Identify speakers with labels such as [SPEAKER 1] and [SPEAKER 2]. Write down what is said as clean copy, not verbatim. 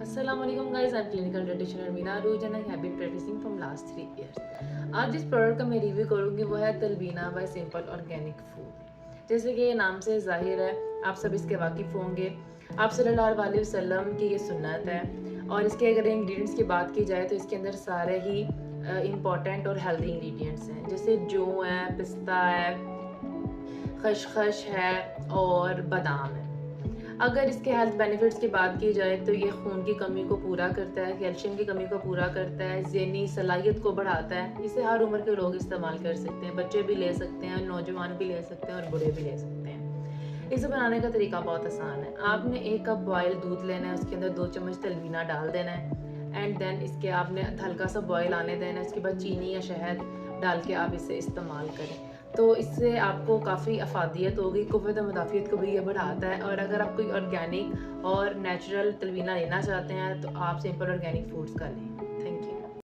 [SPEAKER 1] Assalamualaikum guys, I'm clinical dietitian Armina Aruj and I have been practicing from last 3 years. आज जिस product का मैं review करूँगी वो है तलबीना बाय सिंपल ऑर्गेनिक फूड। जैसे कि ये नाम से जाहिर है आप सब इसके वाकिफ़ होंगे। आप सल्लल्लाहु अलैहि वसल्लम की ये सुन्नत है और इसके अगर इंग्रेडिएंट्स की बात की जाए तो इसके अंदर सारे ही इम्पॉर्टेंट और हेल्दी इंग्रेडिएंट्स हैं, जैसे जौ है, पिस्ता है, खसखस है और बादाम है। अगर इसके हेल्थ बेनिफिट्स की बात की जाए तो ये खून की कमी को पूरा करता है, कैल्शियम की कमी को पूरा करता है, ज़हनी सलाहियत को बढ़ाता है। इसे हर उम्र के लोग इस्तेमाल कर सकते हैं, बच्चे भी ले सकते हैं, नौजवान भी ले सकते हैं और बूढ़े भी ले सकते हैं। इसे बनाने का तरीका बहुत आसान है। आपने 1 कप बॉयल दूध लेना है, उसके अंदर 2 चम्मच तलबीना डाल देना है एंड देन इसके आपने हल्का सा बॉयल आने देना है। उसके बाद चीनी या शहद डाल के आप इसे इस्तेमाल करें तो इससे आपको काफ़ी अफादियत होगी, कुव्वत मुदाफ़ियत को भी ये बढ़ाता है। और अगर आप कोई ऑर्गेनिक और नेचुरल तलबीना लेना चाहते हैं तो आप सिंपल ऑर्गेनिक फूड्स का लें। Thank you.